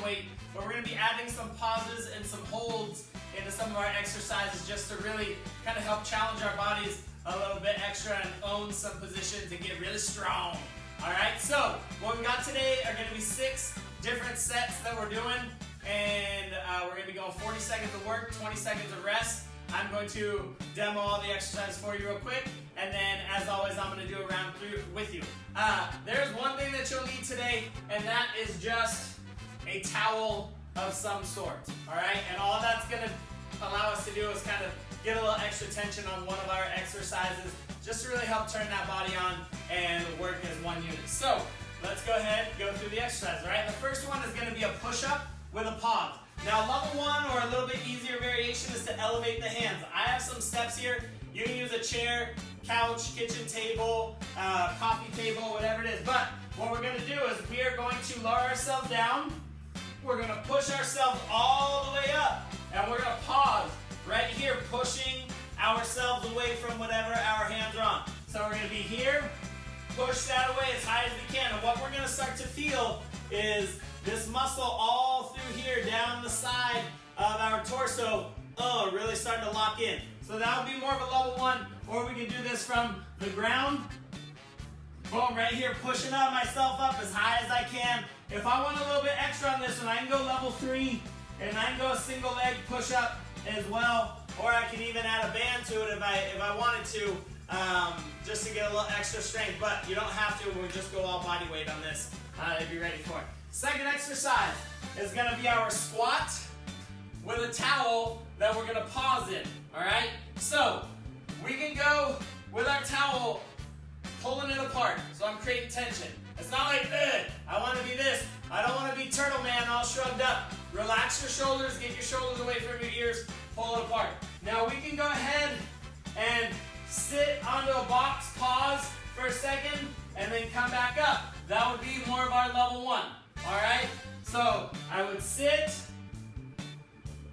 weight, but we're going to be adding some pauses and some holds into some of our exercises just to really kind of help challenge our bodies a little bit extra and own some positions and get really strong. All right, so what we got today are going to be 6 different sets that we're doing, and we're going to be going 40 seconds of work, 20 seconds of rest. I'm going to demo all the exercises for you real quick, and then as always I'm going to do a round through with you. There's one thing that you'll need today, and that is just a towel of some sort, all right? And all that's going to allow us to do is kind of get a little extra tension on one of our exercises just to really help turn that body on and work as one unit. So let's go ahead and go through the exercise, all right? The first one is going to be a push-up with a pause. Now level 1 or a little bit easier variation is to elevate the hands. I have some steps here. You can use a chair, couch, kitchen table, coffee table, whatever it is. But what we're going to do is we are going to lower ourselves down. We're going to push ourselves all the way up. And we're going to pause right here, pushing ourselves away from whatever our hands are on. So we're going to be here, push that away as high as we can. And what we're going to start to feel is this muscle all through here, down the side of our torso, really starting to lock in. So that would be more of a level 1, or we can do this from the ground. Boom, right here, pushing up myself up as high as I can. If I want a little bit extra on this one, I can go level 3, and I can go a single leg push up as well, or I can even add a band to it if I wanted to, just to get a little extra strength, but you don't have to. We'll just go all body weight on this if you're ready for it. Second exercise is going to be our squat with a towel that we're going to pause in, all right? So we can go with our towel pulling it apart, so I'm creating tension. It's not like, I want to be this. I don't want to be Turtle Man all shrugged up. Relax your shoulders, get your shoulders away from your ears, pull it apart. Now we can go ahead and sit onto a box, pause for a second, and then come back up. That would be more of our level 1. All right, so I would sit,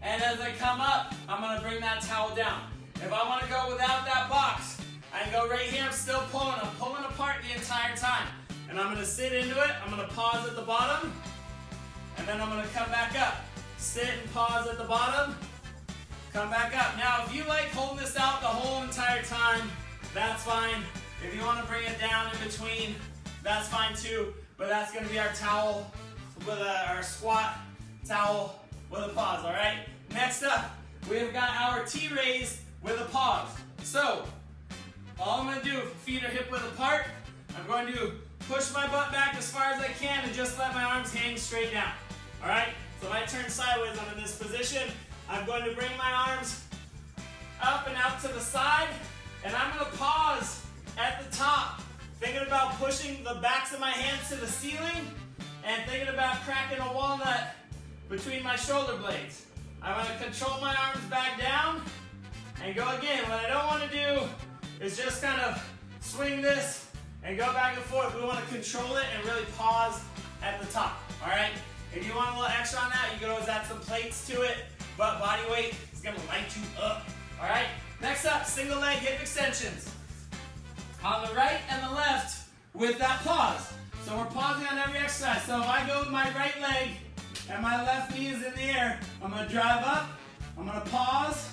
and as I come up, I'm going to bring that towel down. If I want to go without that box, I can go right here. I'm still pulling. I'm pulling apart the entire time. And I'm going to sit into it. I'm going to pause at the bottom, and then I'm going to come back up. Sit and pause at the bottom, come back up. Now, if you like holding this out the whole entire time, that's fine. If you want to bring it down in between, that's fine too. But that's going to be our towel with our squat towel with a pause, all right? Next up, we've got our T-raise with a pause. So, all I'm going to do, feet are hip width apart, I'm going to push my butt back as far as I can and just let my arms hang straight down, all right? So if I turn sideways, I'm in this position. I'm going to bring my arms up and out to the side, and I'm going to pause at the top, thinking about pushing the backs of my hands to the ceiling and thinking about cracking a walnut between my shoulder blades. I'm going to control my arms back down and go again. What I don't want to do is just kind of swing this and go back and forth. We want to control it and really pause at the top, all right? If you want a little extra on that, you can always add some plates to it, but body weight is going to light you up, all right? Next up, single leg hip extensions. On the right and the left with that pause. So we're pausing on every exercise. So if I go with my right leg and my left knee is in the air, I'm going to drive up, I'm going to pause,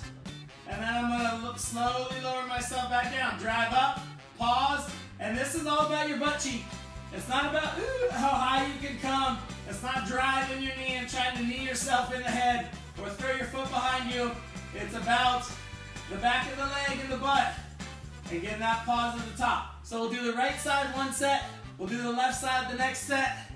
and then I'm going to slowly lower myself back down. Drive up, pause, and this is all about your butt cheek. It's not about how high you can come. It's not driving your knee and trying to knee yourself in the head or throw your foot behind you. It's about the back of the leg and the butt and getting that pause at the top. So we'll do the right side one set, we'll do the left side the next set,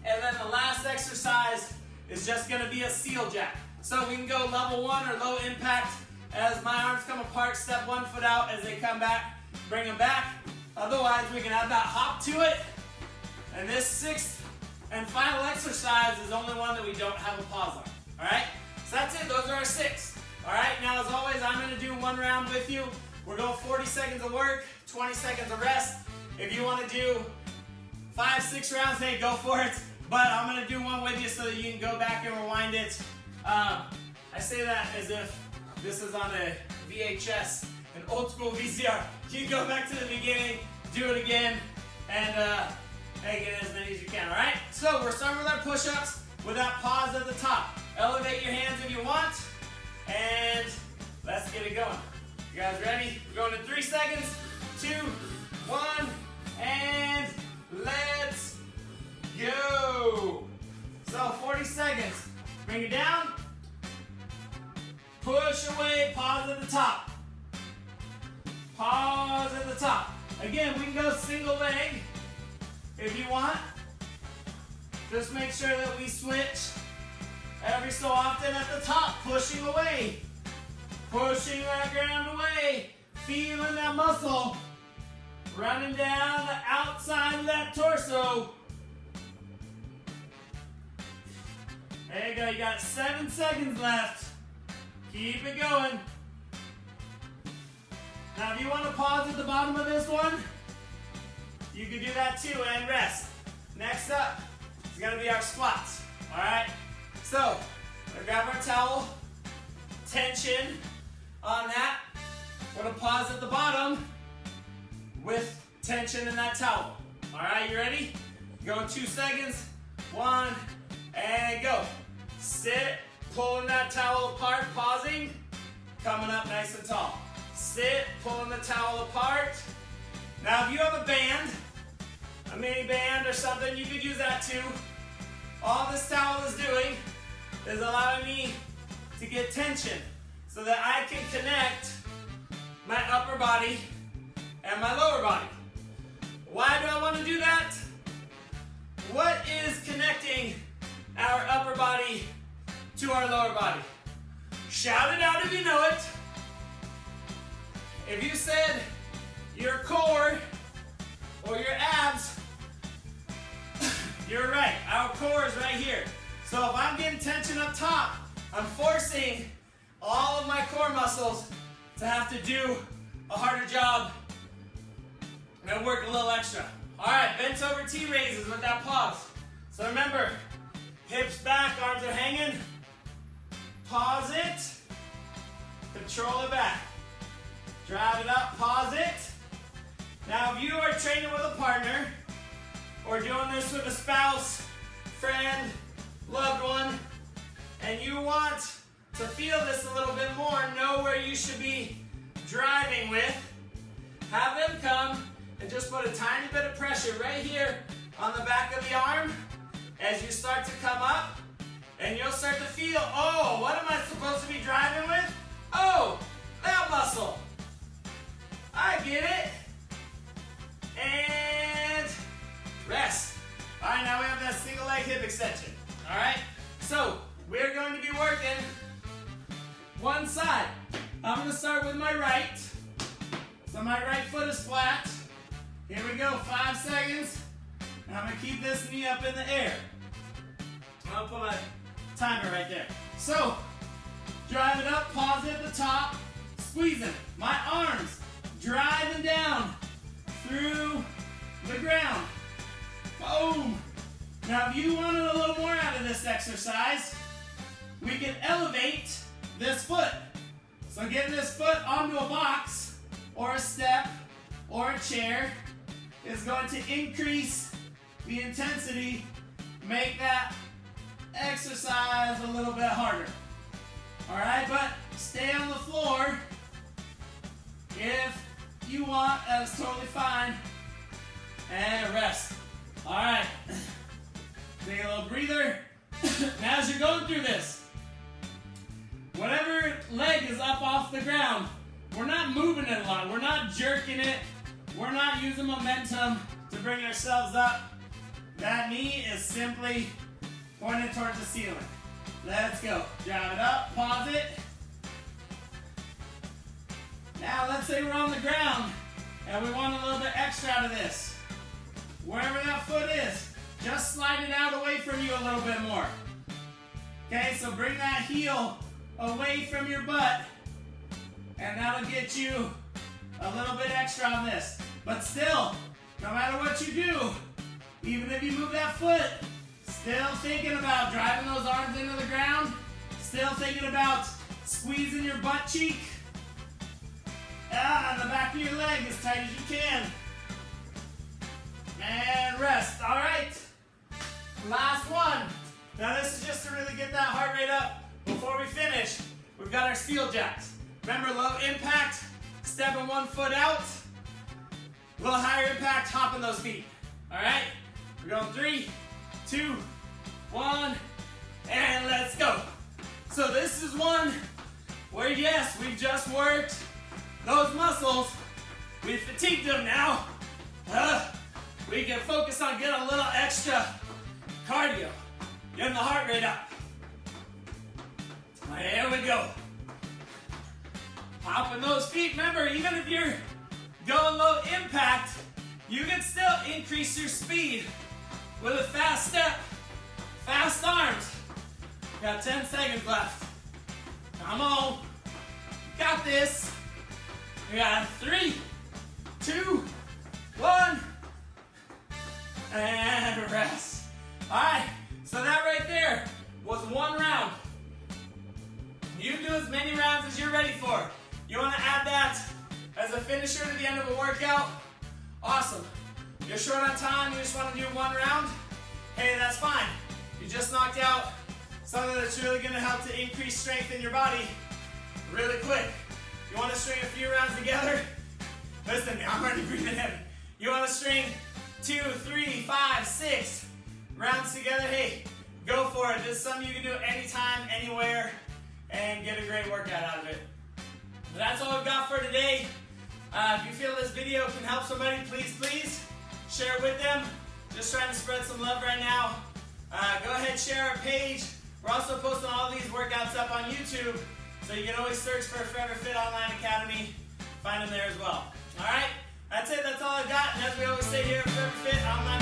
and then the last exercise is just going to be a seal jack. So we can go level 1 or low impact as my arms come apart, step 1 foot out as they come back, bring them back. Otherwise, we can add that hop to it. And this 6th and final exercise is the only one that we don't have a pause on. All right? So that's it. Those are our 6. All right? Now, as always, I'm going to do one round with you. We're going 40 seconds of work, 20 seconds of rest. If you want to do 5, 6 rounds, hey, go for it. But I'm going to do one with you so that you can go back and rewind it. I say that as if this is on a VHS, an old school VCR. You can go back to the beginning, do it again, and get as many as you can, all right? So we're starting with our push-ups. with that pause at the top. Elevate your hands if you want, and let's get it going. You guys ready? We're going in 3 seconds, 2, 1, and let's go. So 40 seconds. Bring it down. Push away, pause at the top. Pause at the top. Again, we can go single leg if you want. Just make sure that we switch every so often at the top, pushing away. Pushing that ground away. Feeling that muscle running down the outside of that torso. There you go, you got 7 seconds left. Keep it going. Now if you want to pause at the bottom of this one, you can do that too and rest. Next up is going to be our squats. Alright? So, we're going to grab our towel, tension on that. We're going to pause at the bottom with tension in that towel. Alright, you ready? Go in 2 seconds. 1, and go. Sit, pulling that towel apart, pausing, coming up nice and tall. Sit, pulling the towel apart. Now if you have a band, a mini band or something, you could use that too. All this towel is doing is allowing me to get tension so that I can connect my upper body and my lower body. Why do I want to do that? What is connecting our upper body to our lower body? Shout it out if you know it. If you said your core or your abs, you're right. Our core is right here. So if I'm getting tension up top, I'm forcing all of my core muscles to have to do a harder job and work a little extra. All right, bent over T raises with that pause. So remember, hips back, arms are hanging. Pause it. Control it back. Drive it up, pause it. Now if you are training with a partner or doing this with a spouse, friend, loved one, and you want to feel this a little bit more, know where you should be driving with, have them come and just put a tiny bit of pressure right here on the back of the arm as you start to come up, and you'll start to feel, oh, what am I supposed to be driving with? Oh, that muscle. I get it. And rest. All right, now we have that single leg hip extension. All right, so we're going to be working one side. I'm going to start with my right. So my right foot is flat. Here we go, 5 seconds. And I'm going to keep this knee up in the air. I'll put my timer right there. So, drive it up, pause it at the top, squeezing. My arms driving down through the ground. Boom. Now, if you wanted a little more out of this exercise, we can elevate this foot. So getting this foot onto a box or a step or a chair is going to increase the intensity, make that exercise a little bit harder. All right, but stay on the floor if you want. That's totally fine. And rest. All right, take a little breather. Now as you're going through this, whatever leg is up off the ground, we're not moving it a lot. We're not jerking it. We're not using momentum to bring ourselves up. That knee is simply pointed towards the ceiling. Let's go. Drive it up, pause it. Now let's say we're on the ground and we want a little bit extra out of this. Wherever that foot is, just slide it out away from you a little bit more. Okay, so bring that heel away from your butt and that'll get you a little bit extra on this. But still, no matter what you do, even if you move that foot, still thinking about driving those arms into the ground, still thinking about squeezing your butt cheek on the back of your leg as tight as you can. And rest. All right. Last one. Now this is we got our steel jacks. Remember, low impact, stepping one foot out. A little higher impact, hopping those feet. All right, we're going 3, 2, 1, and let's go. So this is one where, yes, we've just worked those muscles. We've fatigued them now. We can focus on getting a little extra cardio, getting the heart rate up. All right, here we go. Hopping those feet. Remember, even if you're going low impact, you can still increase your speed with a fast step, fast arms. Got 10 seconds left. Come on. Got this. We got 3, 2, 1, and rest. All right, so that right there was one round. You do as many rounds as you're ready for. You want to add that as a finisher to the end of a workout? Awesome. You're short on time, you just want to do one round? Hey, that's fine. You just knocked out something that's really going to help to increase strength in your body really quick. You want to string a few rounds together? Listen, I'm already breathing heavy. You want to string 2, 3, 5, 6 rounds together? Hey, go for it. This is something you can do anytime, anywhere, and get a great workout out of it. But that's all we've got for today. If you feel this video can help somebody, please share it with them. Just trying to spread some love right now. Go ahead, share our page. We're also posting all these workouts up on YouTube, so you can always search for Forever Fit Online Academy. Find them there as well. All right, that's it. That's all I've got. And as we always say here at Forever Fit Online